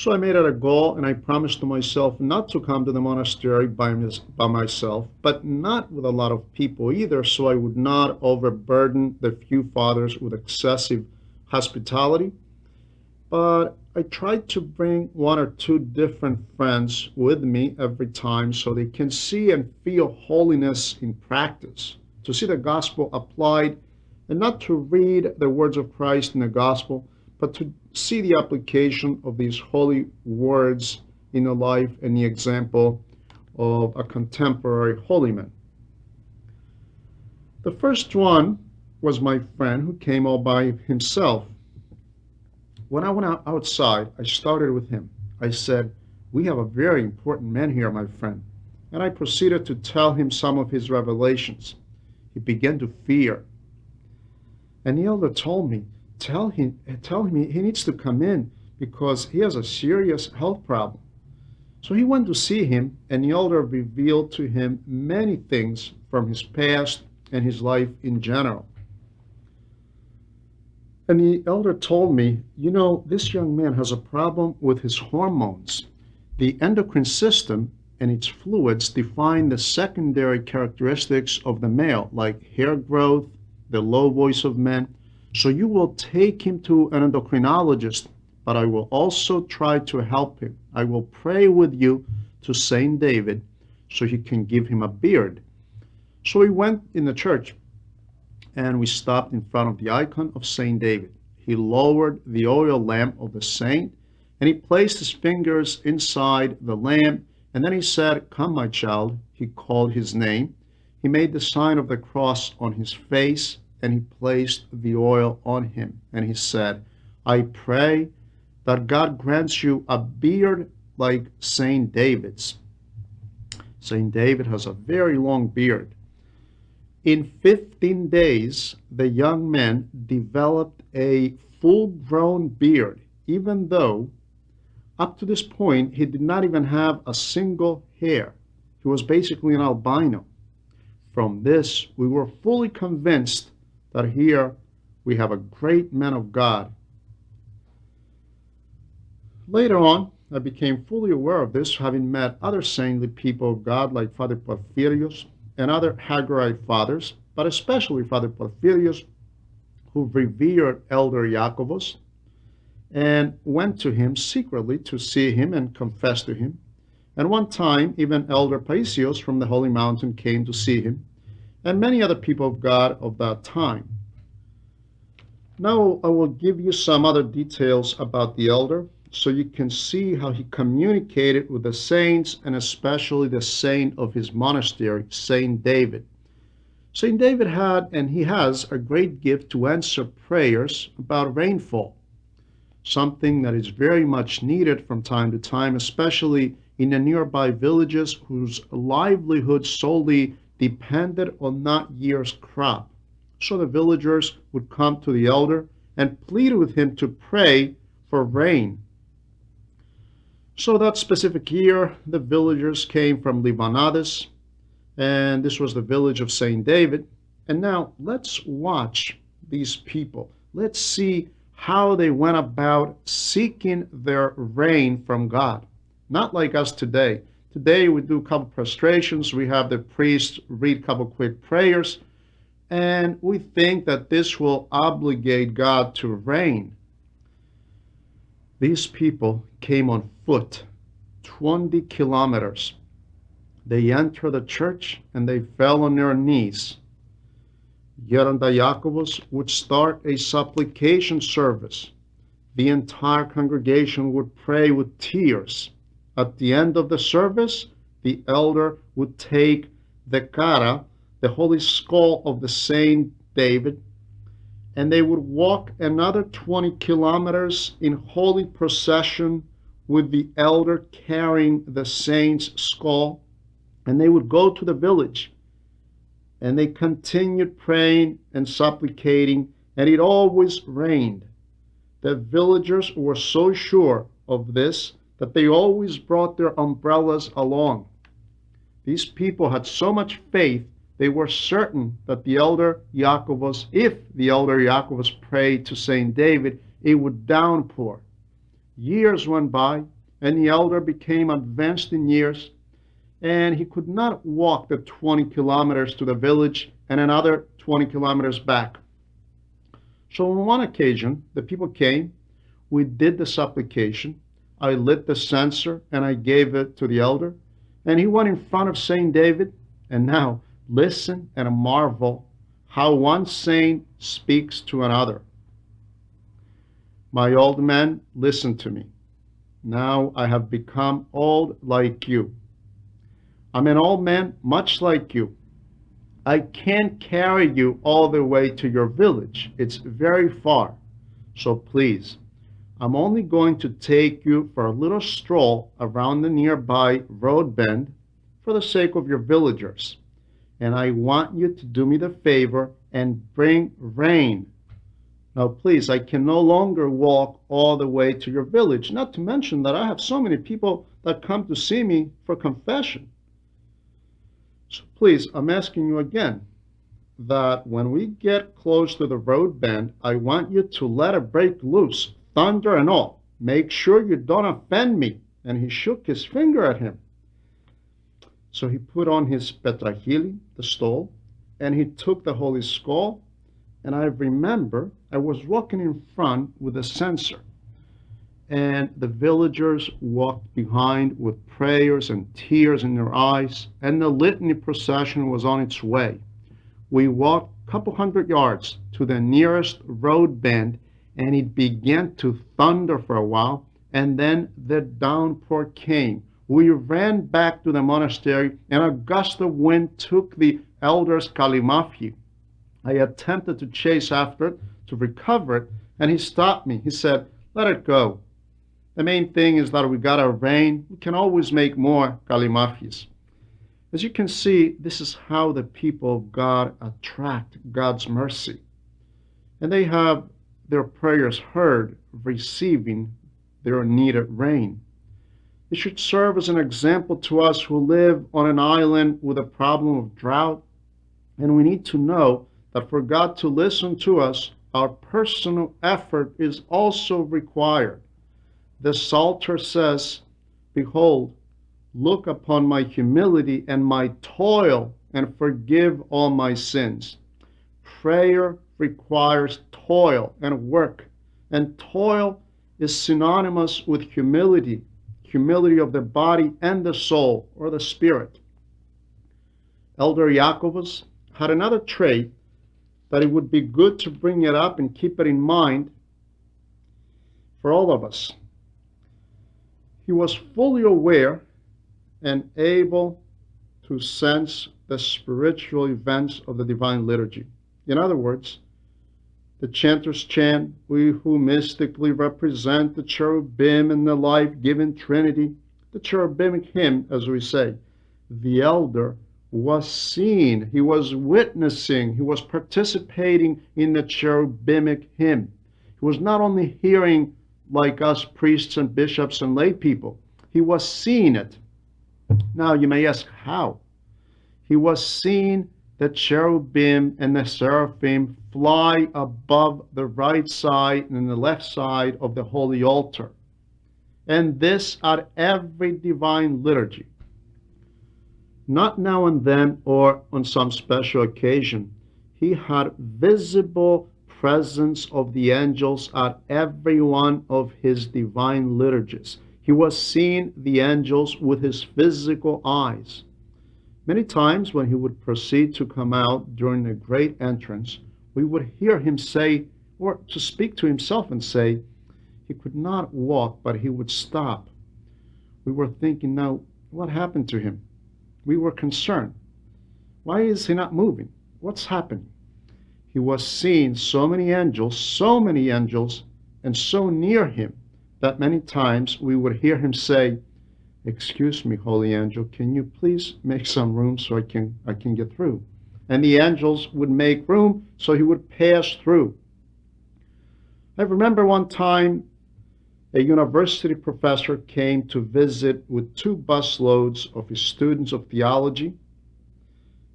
So I made it a goal and I promised to myself not to come to the monastery by myself, but not with a lot of people either, so I would not overburden the few fathers with excessive hospitality. But I tried to bring one or two different friends with me every time so they can see and feel holiness in practice, to see the gospel applied, and not to read the words of Christ in the gospel, but to see the application of these holy words in the life and the example of a contemporary holy man. The first one was my friend who came all by himself. When I went outside, I started with him. I said, "We have a very important man here, my friend." And I proceeded to tell him some of his revelations. He began to fear. And the elder told me, tell him he needs to come in because he has a serious health problem. So he went to see him, and the elder revealed to him many things from his past and his life in general. And the elder told me, this young man has a problem with his hormones. The endocrine system and its fluids define the secondary characteristics of the male, like hair growth, the low voice of men. So you will take him to an endocrinologist, but I will also try to help him. I will pray with you to Saint David so he can give him a beard. So we went in the church and we stopped in front of the icon of Saint David. He lowered the oil lamp of the saint and he placed his fingers inside the lamp, and then he said, "Come, my child." He called his name. He made the sign of the cross on his face and he placed the oil on him. And he said, "I pray that God grants you a beard like Saint David's." Saint David has a very long beard. In 15 days, the young man developed a full-grown beard, even though up to this point he did not even have a single hair. He was basically an albino. From this, we were fully convinced that here we have a great man of God. Later on, I became fully aware of this, having met other saintly people of God like Father Porphyrios and other Haggarite fathers, but especially Father Porphyrios, who revered Elder Iakovos and went to him secretly to see him and confess to him. And one time, even Elder Paisios from the Holy Mountain came to see him, and many other people of God of that time. Now I will give you some other details about the elder so you can see how he communicated with the saints and especially the saint of his monastery, Saint David. Saint David had and he has a great gift to answer prayers about rainfall, something that is very much needed from time to time, especially in the nearby villages whose livelihood solely depended on that year's crop. So the villagers would come to the elder and plead with him to pray for rain. So that specific year, the villagers came from Libanades, and this was the village of Saint David. And now let's watch these people. Let's see how they went about seeking their rain from God. Not like us today. Today we do a couple prostrations, we have the priest read a couple quick prayers, and we think that this will obligate God to rain. These people came on foot, 20 kilometers. They entered the church and they fell on their knees. Yeranda Iakovos would start a supplication service. The entire congregation would pray with tears. At the end of the service, the elder would take the cara, the holy skull of the Saint David, and they would walk another 20 kilometers in holy procession with the elder carrying the saint's skull, and they would go to the village, and they continued praying and supplicating, and it always rained. The villagers were so sure of this that they always brought their umbrellas along. These people had so much faith, they were certain that the elder Iakovos, if the elder Iakovos prayed to Saint David, it would downpour. Years went by, and the elder became advanced in years, and he could not walk the 20 kilometers to the village and another 20 kilometers back. So on one occasion, the people came, we did the supplication, I lit the censer and I gave it to the elder, and he went in front of Saint David, and now listen and marvel how one saint speaks to another. "My old man, listen to me. Now I have become old like you. I'm an old man much like you. I can't carry you all the way to your village. It's very far. So please, I'm only going to take you for a little stroll around the nearby road bend for the sake of your villagers. And I want you to do me the favor and bring rain. Now, please, I can no longer walk all the way to your village, not to mention that I have so many people that come to see me for confession. So please, I'm asking you again that when we get close to the road bend, I want you to let it break loose, thunder and all. Make sure you don't offend me. And he shook his finger at him. So he put on his petrachili, the stole, and he took the holy skull. And I remember I was walking in front with a censer. And the villagers walked behind with prayers and tears in their eyes. And the litany procession was on its way. We walked a couple hundred yards to the nearest road bend, and it began to thunder for a while, and then the downpour came. We ran back to the monastery, and a gust of wind took the elder's kalimafhi. I attempted to chase after it, to recover it, and he stopped me. He said, "Let it go. The main thing is that we got our rain. We can always make more kalimafhis." As you can see, this is how the people of God attract God's mercy. And they have their prayers heard, receiving their needed rain. It should serve as an example to us who live on an island with a problem of drought. And we need to know that for God to listen to us, our personal effort is also required. The Psalter says, "Behold, look upon my humility and my toil, and forgive all my sins." Prayer requires toil and work, and toil is synonymous with humility, humility of the body and the soul, or the spirit. Elder Iakovos had another trait that it would be good to bring it up and keep it in mind for all of us. He was fully aware and able to sense the spiritual events of the divine liturgy. In other words, the chanters chant, "We who mystically represent the cherubim and the life-giving Trinity," the cherubic hymn, as we say. The elder was seeing, he was witnessing, he was participating in the cherubic hymn. He was not only hearing like us priests and bishops and lay people, he was seeing it. Now you may ask, how? He was seeing the cherubim and the seraphim fly above the right side and the left side of the holy altar. And this at every divine liturgy. Not now and then or on some special occasion. He had visible presence of the angels at every one of his divine liturgies. He was seeing the angels with his physical eyes. Many times when he would proceed to come out during the great entrance, we would hear him say, or to speak to himself and say, he could not walk, but he would stop. We were thinking, now, what happened to him? We were concerned. Why is he not moving? What's happening? He was seeing so many angels, and so near him, that many times we would hear him say, "Excuse me, holy angel, can you please make some room so I can get through?" And the angels would make room so he would pass through. I remember one time a university professor came to visit with 2 busloads of his students of theology.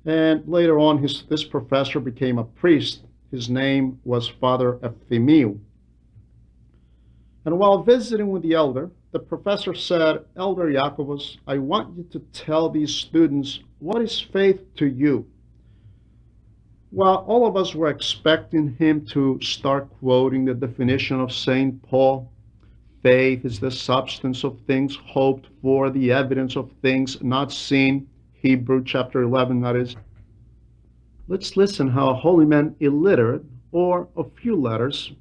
And later on, this professor became a priest. His name was Father Ephemiou. And while visiting with the elder, the professor said, "Elder Iakovos, I want you to tell these students, what is faith to you?" Well, all of us were expecting him to start quoting the definition of St. Paul. Faith is the substance of things hoped for, the evidence of things not seen. Hebrew chapter 11, that is. Let's listen how a holy man illiterate, or a few letters,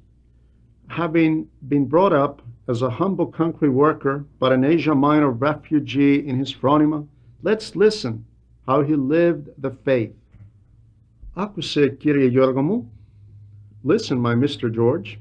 having been brought up as a humble country worker, but an Asia Minor refugee in his phronima, let's listen how he lived the faith. Akuse, Kyrie Yorgomu. Listen, my Mr. George.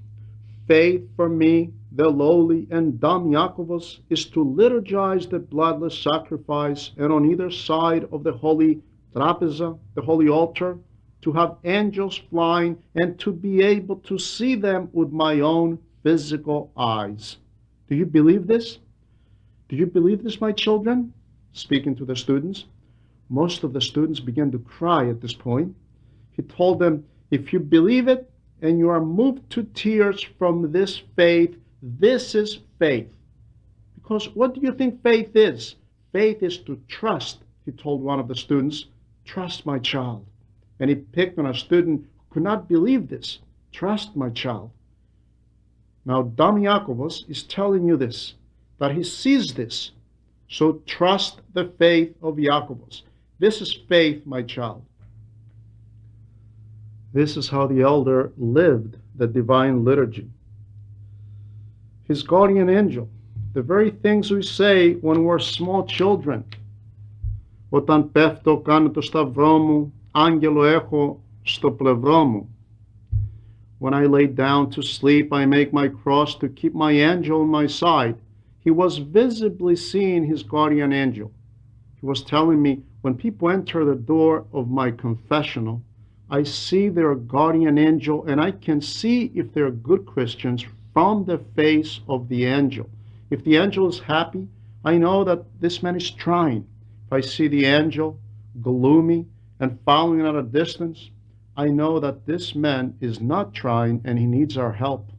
Faith for me the lowly and dumb Iakovos is to liturgize the bloodless sacrifice, and on either side of the holy trapeza, the holy altar, to have angels flying and to be able to see them with my own physical eyes. Do you believe this? Do you believe this, my children? Speaking to the students. Most of the students began to cry at this point. He told them, if you believe it and you are moved to tears from this faith, this is faith. Because what do you think faith is? Faith is to trust, he told one of the students. Trust my child. And he picked on a student who could not believe this. Trust my child. Now, dumb Iakovos is telling you this, that he sees this. So trust the faith of Iakovos. This is faith, my child. This is how the elder lived the divine liturgy. His guardian angel, the very things we say when we're small children. Όταν πέφτω κάνω το σταυρό μου, άγγελο έχω στο πλευρό μου. When I lay down to sleep, I make my cross to keep my angel on my side. He was visibly seeing his guardian angel. He was telling me, when people enter the door of my confessional, I see their guardian angel, and I can see if they're good Christians from the face of the angel. If the angel is happy, I know that this man is trying. If I see the angel gloomy and following at a distance, I know that this man is not trying and he needs our help.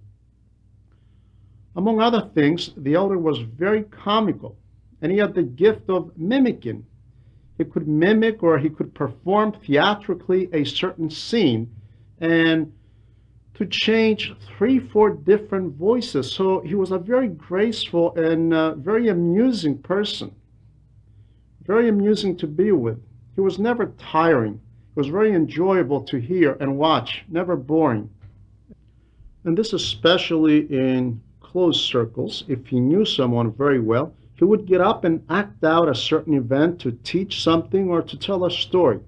Among other things, the elder was very comical, and he had the gift of mimicking. He could mimic, or he could perform theatrically a certain scene and to change 3-4 different voices. So he was a very graceful and very amusing person. Very amusing to be with. He was never tiring. It was very enjoyable to hear and watch, never boring. And this especially in close circles. If he knew someone very well, he would get up and act out a certain event to teach something or to tell a story.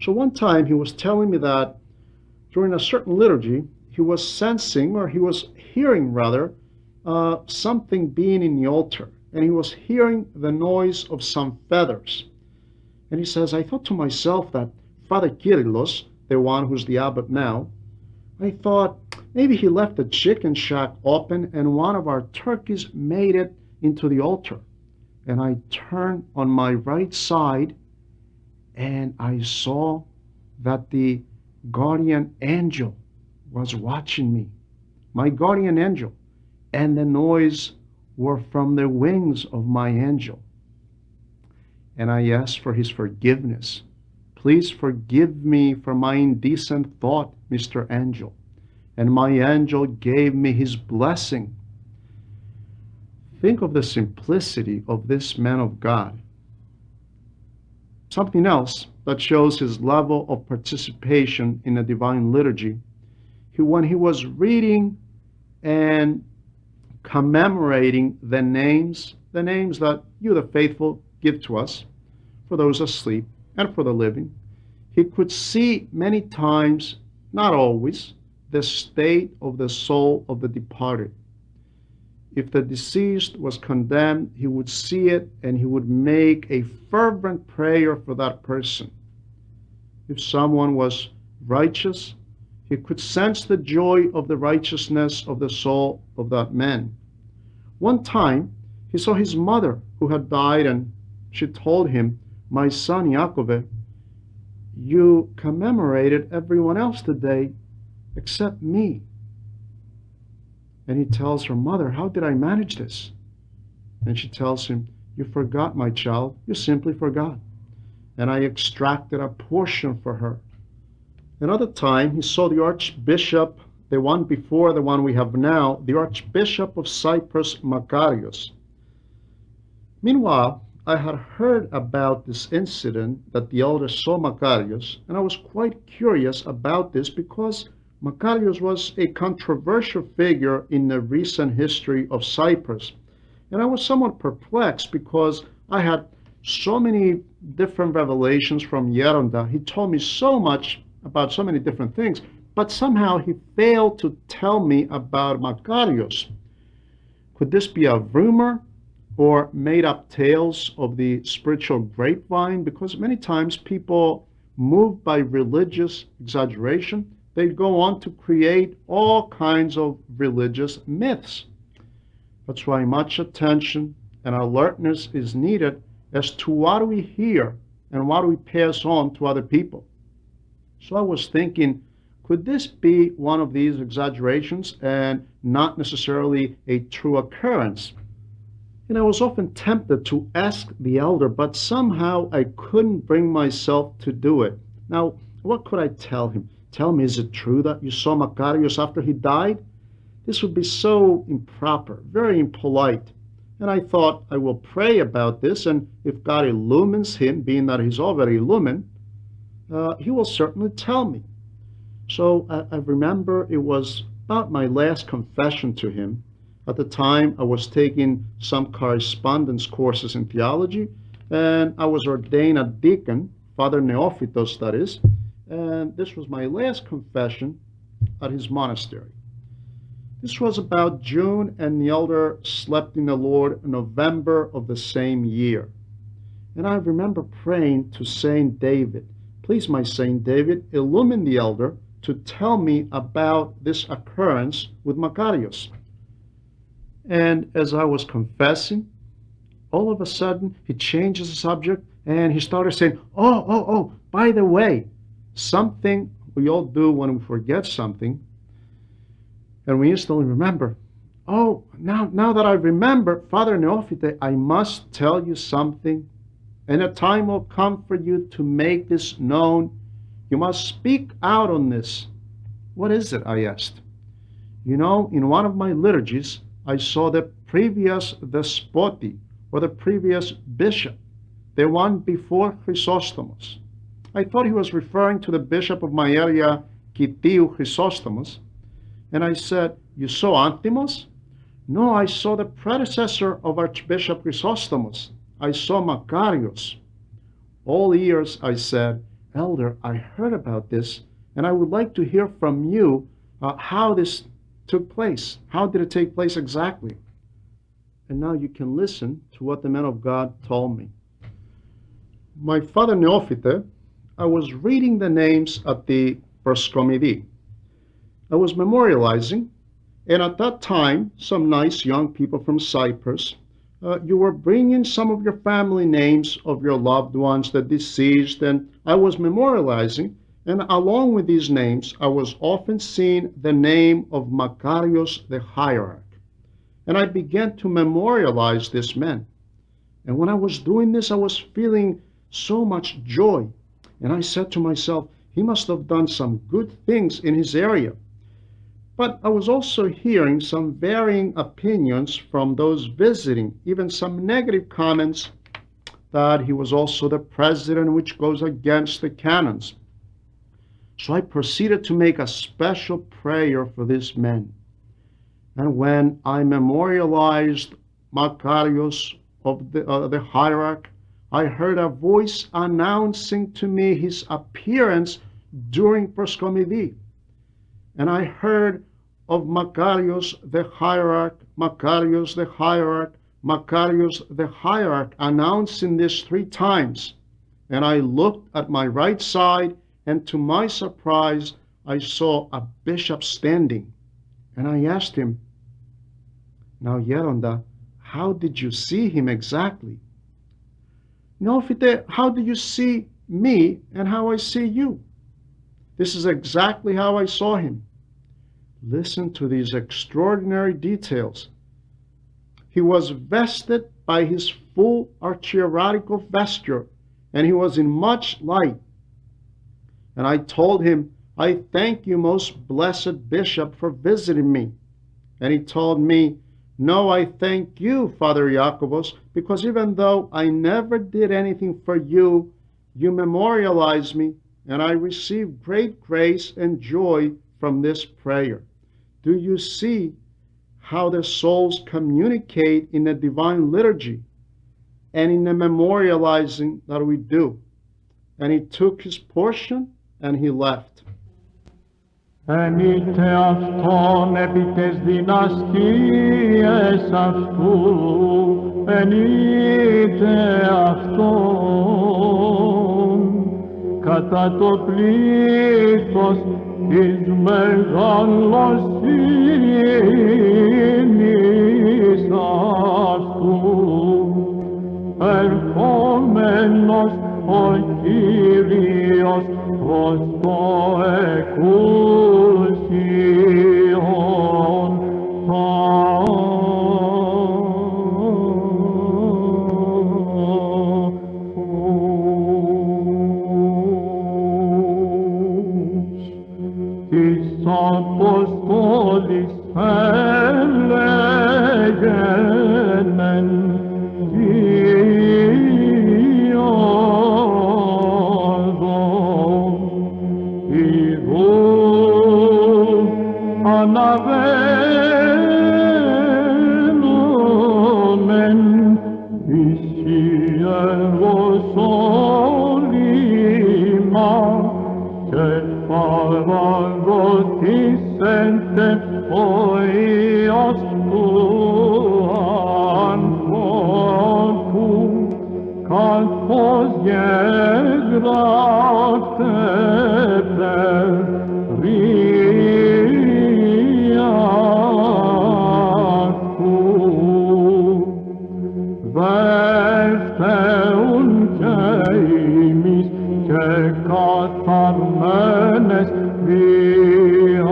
So one time he was telling me that during a certain liturgy, he was sensing, or he was hearing rather, something being in the altar. And he was hearing the noise of some feathers. And he says, I thought to myself that Father Kyrillos, the one who's the abbot now, I thought maybe he left the chicken shack open and one of our turkeys made it into the altar. And I turned on my right side and I saw that the guardian angel was watching me. My guardian angel. And the noise were from the wings of my angel. And I asked for his forgiveness. Please forgive me for my indecent thought, Mr. Angel. And my angel gave me his blessing. Think of the simplicity of this man of God. Something else that shows his level of participation in the divine liturgy. When he was reading and commemorating the names that you, the faithful, give to us, for those asleep and for the living, he could see many times, not always, the state of the soul of the departed. If the deceased was condemned, he would see it and he would make a fervent prayer for that person. If someone was righteous, he could sense the joy of the righteousness of the soul of that man. One time, he saw his mother who had died, and she told him, my son Iakovos, you commemorated everyone else today except me. And he tells her, mother, how did I manage this? And she tells him, you forgot, my child. You simply forgot. And I extracted a portion for her. Another time, he saw the Archbishop, the one before the one we have now, the Archbishop of Cyprus, Makarios. Meanwhile, I had heard about this incident that the elder saw Makarios, and I was quite curious about this because Makarios was a controversial figure in the recent history of Cyprus. And I was somewhat perplexed because I had so many different revelations from Yeronda. He told me so much about so many different things, but somehow he failed to tell me about Makarios. Could this be a rumor or made up tales of the spiritual grapevine? Because many times people, moved by religious exaggeration, they go on to create all kinds of religious myths. That's why much attention and alertness is needed as to what we hear and what we pass on to other people. So I was thinking, could this be one of these exaggerations and not necessarily a true occurrence? And I was often tempted to ask the elder, but somehow I couldn't bring myself to do it. Now, what could I tell him? Tell me, is it true that you saw Makarios after he died? This would be so improper, very impolite. And I thought, I will pray about this, and if God illumines him, being that he's already illumined, he will certainly tell me. So I remember it was about my last confession to him. At the time, I was taking some correspondence courses in theology, and I was ordained a deacon, Father Neophytos, that is, and this was my last confession at his monastery. This was about June, and the elder slept in the Lord in November of the same year. And I remember praying to Saint David, please, my Saint David, illumine the elder to tell me about this occurrence with Makarios. And as I was confessing, all of a sudden he changes the subject and he started saying, oh, by the way, something we all do when we forget something, and we instantly remember, oh, now that I remember, Father Neophyte, I must tell you something, and a time will come for you to make this known. You must speak out on this. What is it? I asked. You know, in one of my liturgies, I saw the previous despoti, or the previous bishop, the one before Chrysostomos. I thought he was referring to the bishop of my area, Kitiu Chrysostomos, and I said, you saw Anthimos? No, I saw the predecessor of Archbishop Chrysostomos. I saw Makarios. All ears, I said, Elder, I heard about this, and I would like to hear from you how this took place. How did it take place exactly? And now you can listen to what the man of God told me. My Father Neophyte, I was reading the names at the proskomidi. I was memorializing, and at that time, some nice young people from Cyprus, you were bringing some of your family names of your loved ones, the deceased, and I was memorializing, and along with these names, I was often seeing the name of Makarios the Hierarch. And I began to memorialize this man. And when I was doing this, I was feeling so much joy. And I said to myself, he must have done some good things in his area. But I was also hearing some varying opinions from those visiting, even some negative comments that he was also the president, which goes against the canons. So I proceeded to make a special prayer for this man. And when I memorialized Makarios of the hierarch, I heard a voice announcing to me his appearance during proskomidi. And I heard of Makarios the hierarch, Makarios the hierarch, Makarios the hierarch, announcing this 3 times. And I looked at my right side, and to my surprise, I saw a bishop standing. And I asked him, now, Yeronda, how did you see him exactly? Neophyte, how do you see me and how I see you? This is exactly how I saw him. Listen to these extraordinary details. He was vested by his full archieratical vesture, and he was in much light. And I told him, I thank you, most blessed bishop, for visiting me. And he told me, no, I thank you, Father Iakovos, because even though I never did anything for you, you memorialized me, and I received great grace and joy from this prayer. Do you see how the souls communicate in the divine liturgy and in the memorializing that we do? And he took his portion and he left. Εν είτε αυτόν επί τες δυναστείες αυτού, εν είτε αυτόν κατά το πλήθος της μεγαλοσύνης αυτού, ερχόμενος ο Κύριος προς το εκούσιον τάφους. Της Αποστόλης έλεγεν αναβαίνομεν εις Ιεροσόλυμα και παραδοθήσεντε ο Υιός του ανθρώπου, καθώς γεγράφεται Δεύτερον και εμείς και καθαρμένες διάνοίες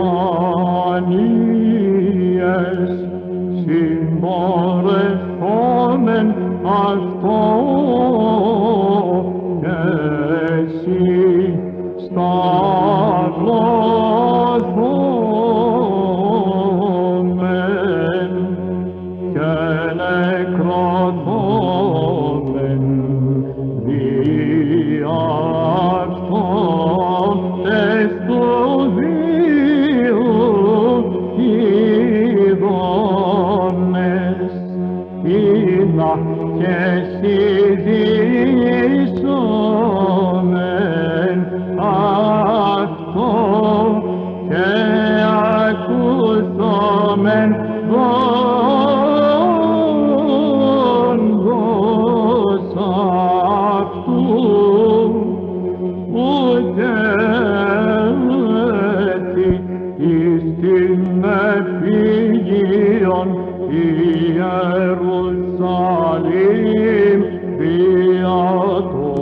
συμπορευόμεν αυτό και εσύ σταυρωθόμεν και νεκρωθόμεν δι' αυτόν τες του Θείου ειδώνες, είδα και συζήσομεν αυτό και ακούσομεν δόντος αυτού, ούτε έτσι εις την επίγειον Ιερουσαλήμ δια το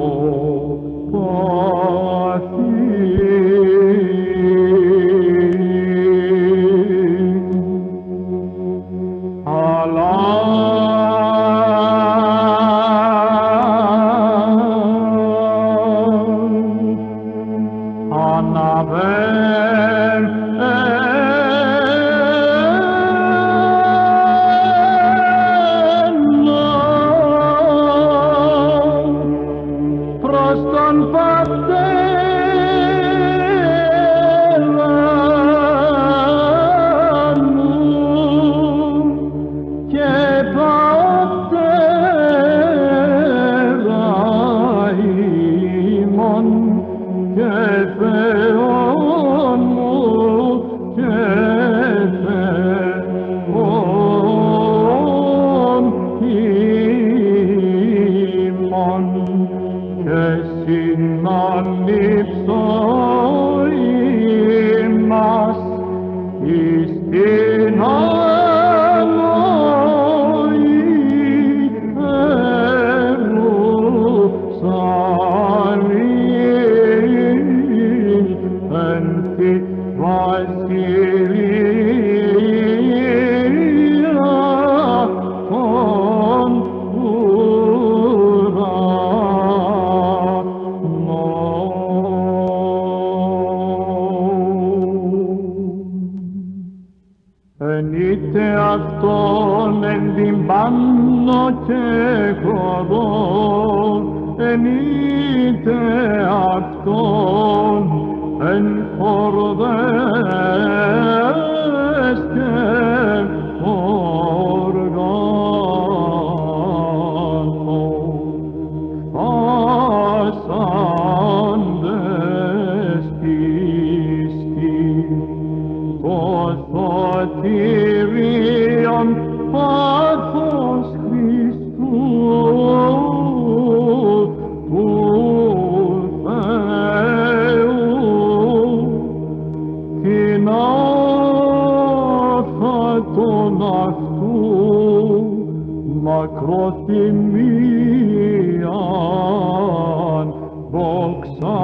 Σαν δες πίστη σωτηρίον πάθος Χριστού του Θεού, την άφατον αυτού μακροθυμίαν δοξά.